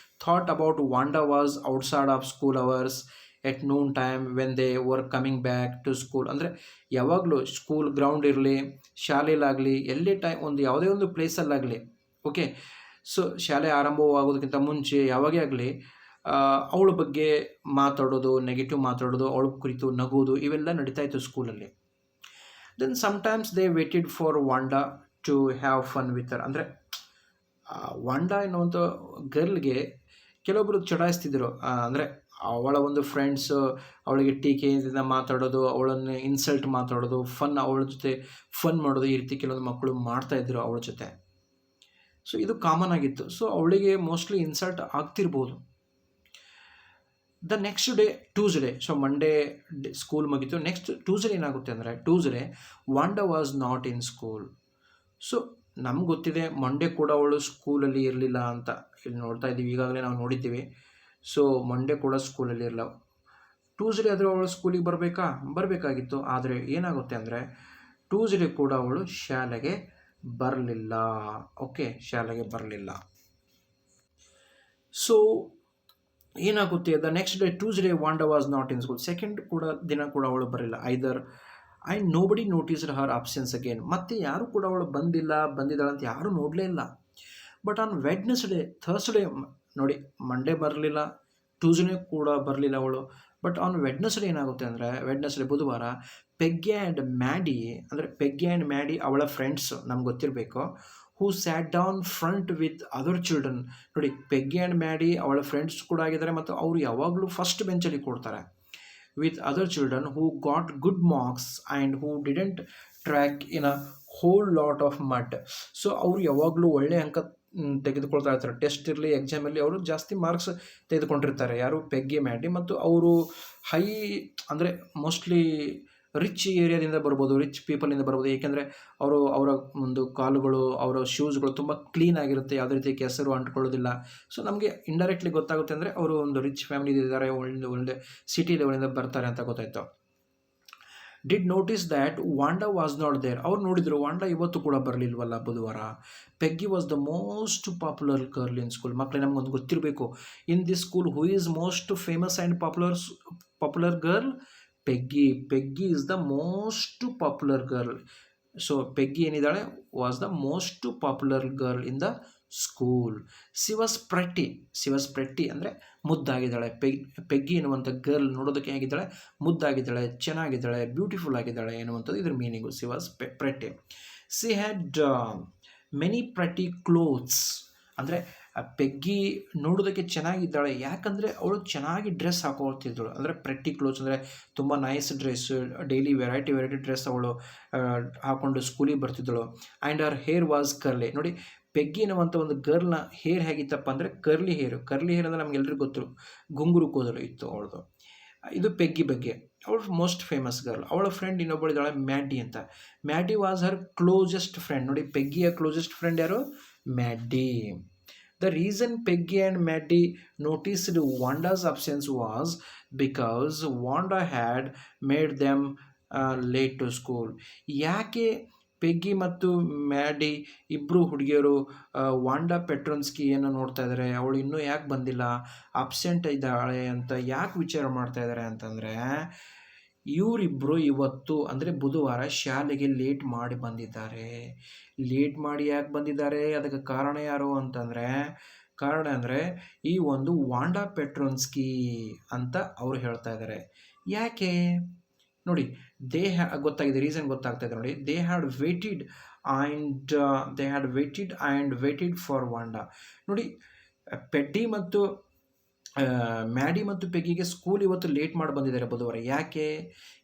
thought about Wanda was outside of school hours at noon time when they were coming back to school. ಅಂದರೆ ಯಾವಾಗಲೂ school ground ಇರಲಿ, ಶಾಲೆಯಲ್ಲಾಗಲಿ, ಎಲ್ಲೇ time ಒಂದು ಯಾವುದೇ ಒಂದು ಪ್ಲೇಸಲ್ಲಾಗಲಿ, ಓಕೆ. ಸೊ ಶಾಲೆ ಆರಂಭವಾಗೋದಕ್ಕಿಂತ ಮುಂಚೆ ಯಾವಾಗೇ ಆಗಲಿ ಅವಳ ಬಗ್ಗೆ ಮಾತಾಡೋದು, ನೆಗೆಟಿವ್ ಮಾತಾಡೋದು, ಅವಳ ಕುರಿತು ನಗೋದು, ಇವೆಲ್ಲ ನಡೀತಾ ಇತ್ತು ಸ್ಕೂಲಲ್ಲಿ. Then sometimes they waited for Wanda to have fun with her. ಅಂದರೆ ವಾಂಡಾ ಎನ್ನುವಂಥ ಗರ್ಲ್ಗೆ ಕೆಲವೊಬ್ಬರು ಚಡಾಯಿಸ್ತಿದ್ರು. ಅಂದರೆ ಅವಳ ಒಂದು ಫ್ರೆಂಡ್ಸು ಅವಳಿಗೆ ಟೀಕೆಯಿಂದ ಮಾತಾಡೋದು, ಅವಳನ್ನು ಇನ್ಸಲ್ಟ್ ಮಾತಾಡೋದು, ಅವಳ ಜೊತೆ ಫನ್ ಮಾಡೋದು, ಈ ರೀತಿ ಕೆಲವೊಂದು ಮಕ್ಕಳು ಮಾಡ್ತಾಯಿದ್ರು ಅವಳ ಜೊತೆ. ಸೊ ಇದು ಕಾಮನ್ ಆಗಿತ್ತು. ಸೊ ಅವಳಿಗೆ ಮೋಸ್ಟ್ಲಿ ಇನ್ಸಲ್ಟ್ ಆಗ್ತಿರ್ಬೋದು. The next day Tuesday, so Monday school ಮುಗೀತು. ನೆಕ್ಸ್ಟ್ ಟ್ಯೂಸ್ಡೇ ಏನಾಗುತ್ತೆ ಅಂದರೆ, Tuesday Wanda was not in school. So ನಮ್ಗೆ ಗೊತ್ತಿದೆ ಮಂಡೇ ಕೂಡ ಅವಳು ಸ್ಕೂಲಲ್ಲಿ ಇರಲಿಲ್ಲ ಅಂತ. ಇಲ್ಲಿ ನೋಡ್ತಾ ಇದ್ದೀವಿ, ಈಗಾಗಲೇ ನಾವು ನೋಡಿದ್ದೀವಿ. ಸೊ ಮಂಡೇ ಕೂಡ ಸ್ಕೂಲಲ್ಲಿ ಇರಲ್ಲ. ಟ್ಯೂಸ್ಡೇ ಆದರೂ ಅವಳು ಸ್ಕೂಲಿಗೆ ಬರಬೇಕಾಗಿತ್ತು. ಆದರೆ ಏನಾಗುತ್ತೆ ಅಂದರೆ, ಟ್ಯೂಸ್ಡೇ ಕೂಡ ಅವಳು ಶಾಲೆಗೆ ಬರಲಿಲ್ಲ. ಓಕೆ, ಶಾಲೆಗೆ ಬರಲಿಲ್ಲ. ಸೊ ಏನಾಗುತ್ತೆ, the next day Tuesday Wanda was not in school. Second ದಿನ ಕೂಡ ಅವಳು ಬರಲಿಲ್ಲ. Either and nobody noticed her absence again. ಮತ್ತೆ ಯಾರು ಕೂಡ ಅವಳು ಬಂದಿದ್ದಾಳೆ ಅಂತ ಯಾರೂ ನೋಡಲೇ ಇಲ್ಲ. ಬಟ್ ಆನ್ ವೆಡ್ನೆಸ್ಡೇ, ಥರ್ಸ್ಡೇ, ನೋಡಿ ಮಂಡೇ ಬರಲಿಲ್ಲ, ಟ್ಯೂಸ್ಡೇ ಕೂಡ ಬರಲಿಲ್ಲ ಅವಳು. ಬಟ್ ಆನ್ ವೆಡ್ನೆಸ್ಡೇ ಏನಾಗುತ್ತೆ ಅಂದರೆ, ವೆಡ್ನೆಸ್ಡೇ ಬುಧವಾರ, ಪೆಗ್ಗಿ ಆ್ಯಂಡ್ ಮ್ಯಾಡಿ ಅವಳ ಫ್ರೆಂಡ್ಸ್, ನಮ್ಗೆ ಗೊತ್ತಿರಬೇಕು, who sat down front with other children. ನೋಡಿ, ಪೆಗ್ಗಿ ಆ್ಯಂಡ್ ಮ್ಯಾಡಿ ಅವಳ ಫ್ರೆಂಡ್ಸ್ ಕೂಡ ಆಗಿದ್ದಾರೆ, ಮತ್ತು ಅವರು ಯಾವಾಗಲೂ ಫಸ್ಟ್ ಬೆಂಚಲ್ಲಿ ಕೊಡ್ತಾರೆ. With other children who got good marks and who didn't track in a hole lot of mud. So ಅವರು ಯಾವಾಗಲೂ ಒಳ್ಳೆಯ ಅಂಕ ತೆಗೆದುಕೊಳ್ತಾ ಇರ್ತಾರೆ. ಟೆಸ್ಟ್ ಇರಲಿ, ಎಕ್ಸಾಮಲ್ಲಿ ಅವರು ಜಾಸ್ತಿ ಮಾರ್ಕ್ಸ್ ತೆಗೆದುಕೊಂಡಿರ್ತಾರೆ. ಯಾರು, ಪೆಗ್ಗಿ ಮ್ಯಾಡಿ. ಮತ್ತು ಅವರು ಅಂದರೆ ಮೋಸ್ಟ್ಲಿ ರಿಚ್ ಏರಿಯಾದಿಂದ ಬರ್ಬೋದು, ರಿಚ್ ಪೀಪಲಿಂದ ಬರ್ಬೋದು. ಏಕೆಂದರೆ ಅವರ ಒಂದು ಕಾಲುಗಳು, ಅವರ ಶೂಸ್ಗಳು ತುಂಬ ಕ್ಲೀನ್ ಆಗಿರುತ್ತೆ, ಯಾವುದೇ ರೀತಿ ಕೆಸರು ಅಂಟ್ಕೊಳ್ಳೋದಿಲ್ಲ. ಸೊ ನಮಗೆ ಇಂಡೈರೆಕ್ಟ್ಲಿ ಗೊತ್ತಾಗುತ್ತೆ ಅಂದರೆ ಅವರು ಒಂದು ರಿಚ್ ಫ್ಯಾಮಿಲಿ ಇದ್ದಾರೆ, ಒಳ್ಳೆ ಸಿಟಿ ಲೆವೆಲಿಂದ ಬರ್ತಾರೆ ಅಂತ ಗೊತ್ತಾಯಿತು. Did notice that Wanda was not there. ಅವ್ರು ನೋಡಿದರು ವಾಂಡಾ ಇವತ್ತು ಕೂಡ ಬರಲಿಲ್ವಲ್ಲ ಬುಧವಾರ. Peggy was the most popular girl in school. ಮಕ್ಕಳೇ, ನಮಗೊಂದು ಗೊತ್ತಿರಬೇಕು, in this school who is most famous and popular girl? Peggy is the most popular girl. So Peggy ಏನಿದ್ದಾಳೆ, was the most popular girl in the school. She was pretty ಅಂದರೆ ಮುದ್ದಾಗಿದ್ದಾಳೆ. ಪೆಗ್ಗಿ ಎನ್ನುವಂಥ girl ನೋಡೋದಕ್ಕೆ ಹೇಗಿದ್ದಾಳೆ, ಮುದ್ದಾಗಿದ್ದಾಳೆ, ಚೆನ್ನಾಗಿದ್ದಾಳೆ, beautiful ಆಗಿದ್ದಾಳೆ ಎನ್ನುವಂಥದ್ದು ಇದ್ರ meaning. C was pretty. She had many pretty clothes. ಅಂದರೆ ಪೆಗ್ಗಿ ನೋಡೋದಕ್ಕೆ ಚೆನ್ನಾಗಿದ್ದಾಳೆ, ಯಾಕಂದರೆ ಅವಳು ಚೆನ್ನಾಗಿ ಡ್ರೆಸ್ ಹಾಕೊಳ್ತಿದ್ದಳು. ಅಂದರೆ ಪ್ರೆಟ್ಟಿ ಕ್ಲೋತ್ಸ್ ಅಂದರೆ ತುಂಬ nice dress, daily variety dress ಅವಳು ಹಾಕ್ಕೊಂಡು ಸ್ಕೂಲಿಗೆ ಬರ್ತಿದ್ದಳು. And her hair was curly. ನೋಡಿ, ಪೆಗ್ಗಿ ಅನ್ನುವಂಥ ಒಂದು ಗರ್ಲ್ನ ಹೇರ್ ಹೇಗಿತ್ತಪ್ಪ ಅಂದರೆ ಕರ್ಲಿ ಹೇರ್ ಅಂದರೆ ನಮಗೆಲ್ಲರಿಗೂ ಗೊತ್ತು, ಗುಂಗುರು ಕೂದಲು ಇತ್ತು ಅವಳದು. ಇದು ಪೆಗ್ಗಿ ಬಗ್ಗೆ. ಅವಳು ಮೋಸ್ಟ್ ಫೇಮಸ್ ಗರ್ಲ್. ಅವಳ ಫ್ರೆಂಡ್ ಇನ್ನೊಬ್ಬಳಿದ್ದಾಳೆ, ಮ್ಯಾಡಿ ಅಂತ. ಮ್ಯಾಡಿ ವಾಸ್ ಹರ್ ಕ್ಲೋಸೆಸ್ಟ್ ಫ್ರೆಂಡ್. ನೋಡಿ, ಪೆಗ್ಗಿಯ ಕ್ಲೋಸೆಸ್ಟ್ ಫ್ರೆಂಡ್ ಯಾರು? ಮ್ಯಾಡಿ. The reason Peggy and Maddie noticed Wanda's absence was because Wanda had made them late to school. ಯಾಕೆ ಪೆಗ್ಗಿ ಮತ್ತು ಮ್ಯಾಡಿ ಇಬ್ಬರು ಹುಡುಗಿಯರು ವಾಂಡಾ ಪೆಟ್ರೋನ್ಸ್ಕಿಯನ್ನು ನೋಡ್ತಾ ಇದ್ದಾರೆ, ಅವಳು ಇನ್ನೂ ಯಾಕೆ ಬಂದಿಲ್ಲ, ಅಬ್ಸೆಂಟ್ ಇದ್ದಾಳೆ ಅಂತ ಯಾಕೆ ವಿಚಾರ ಮಾಡ್ತಾ ಇದ್ದಾರೆ ಅಂತಂದರೆ, ಇವರಿಬ್ಬರು ಇವತ್ತು ಅಂದರೆ ಬುಧವಾರ ಶಾಲೆಗೆ ಲೇಟ್ ಮಾಡಿ ಬಂದಿದ್ದಾರೆ. ಲೇಟ್ ಮಾಡಿ ಯಾಕೆ ಬಂದಿದ್ದಾರೆ, ಅದಕ್ಕೆ ಕಾರಣ ಯಾರು ಅಂತಂದರೆ, ಈ ಒಂದು ವಾಂಡಾ ಪೆಟ್ರೋನ್ಸ್ಕಿ ಅಂತ ಅವರು ಹೇಳ್ತಾ ಇದ್ದಾರೆ. ಯಾಕೆ ನೋಡಿ, ಗೊತ್ತಾಗಿದೆ, ರೀಸನ್ ಗೊತ್ತಾಗ್ತಾ ಇದೆ ನೋಡಿ. They had waited for Wanda. ನೋಡಿ, ಮ್ಯಾಡಿ ಮತ್ತು ಪೆಗ್ಗಿಗೆ ಸ್ಕೂಲ್ ಇವತ್ತು ಲೇಟ್ ಮಾಡಿ ಬಂದಿದ್ದಾರೆ ಬುಧವಾರ.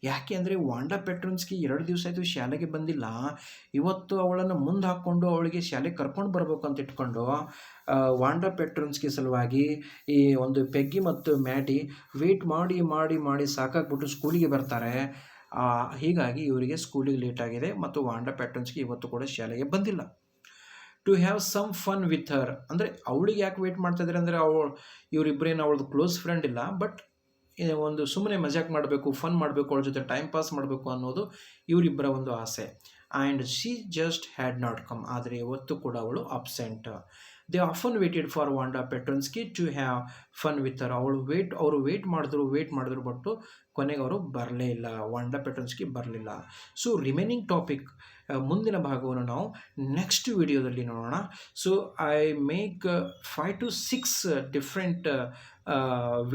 ಯಾಕೆ ಅಂದರೆ ವಾಂಡಾ ಪೆಟ್ರೋನ್ಸ್ಕಿ 2 ದಿವಸ ಆಯಿತು ಶಾಲೆಗೆ ಬಂದಿಲ್ಲ. ಇವತ್ತು ಅವಳನ್ನು ಮುಂದೆ ಹಾಕ್ಕೊಂಡು ಅವಳಿಗೆ ಶಾಲೆಗೆ ಕರ್ಕೊಂಡು ಬರಬೇಕು ಅಂತ ಇಟ್ಕೊಂಡು ವಾಂಡಾ ಪೆಟ್ರೋನ್ಸ್ಕಿ ಸಲುವಾಗಿ ಈ ಒಂದು ಪೆಗ್ಗಿ ಮತ್ತು ಮ್ಯಾಡಿ ವೇಟ್ ಮಾಡಿ ಸಾಕಾಗ್ಬಿಟ್ಟು ಸ್ಕೂಲಿಗೆ ಬರ್ತಾರೆ. ಹೀಗಾಗಿ ಇವರಿಗೆ ಸ್ಕೂಲಿಗೆ ಲೇಟ್ ಆಗಿದೆ ಮತ್ತು ವಾಂಡಾ ಪೆಟ್ರೋನ್ಸ್ಕಿ ಇವತ್ತು ಕೂಡ ಶಾಲೆಗೆ ಬಂದಿಲ್ಲ. To have some fun with her. ಅಂದರೆ ಅವಳಿಗೆ ಯಾಕೆ ವೇಟ್ ಮಾಡ್ತಾ ಇದ್ದಾರೆ ಅಂದರೆ, ಇವರಿಬ್ಬರೇನು ಅವಳದು ಕ್ಲೋಸ್ ಫ್ರೆಂಡ್ ಇಲ್ಲ, ಬಟ್ ಒಂದು ಸುಮ್ಮನೆ ಮಜಾಕ್ ಮಾಡಬೇಕು, ಫನ್ ಮಾಡಬೇಕು, ಅವಳ ಜೊತೆ ಟೈಮ್ ಪಾಸ್ ಮಾಡಬೇಕು ಅನ್ನೋದು ಇವರಿಬ್ಬರ ಒಂದು ಆಸೆ. And she just had not come. ಆದರೆ ಇವತ್ತು ಕೂಡ ಅವಳು absent. They often waited for Wanda Petronski to have fun with her. ಅವರು ವೇಟ್ ಮಾಡಿದ್ರು ಬಟ್ ಕೊನೆಗೆ ಅವರು ಬರಲೇ ಇಲ್ಲ, ವಾಂಡಾ ಪೆಟ್ರೋನ್ಸ್ಕಿ ಬರಲಿಲ್ಲ. ಸೊ ರಿಮೈನಿಂಗ್ ಟಾಪಿಕ್, ಮುಂದಿನ ಭಾಗವನ್ನು ನಾವು ನೆಕ್ಸ್ಟ್ ವಿಡಿಯೋದಲ್ಲಿ ನೋಡೋಣ. So I make 5 to 6 different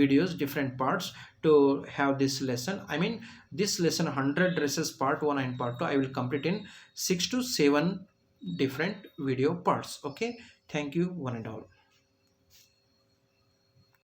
videos, different parts to have this lesson. I mean, this lesson 100 dresses part 1 and part 2 I will complete in 6 to 7 different video parts. Okay, thank you one and all.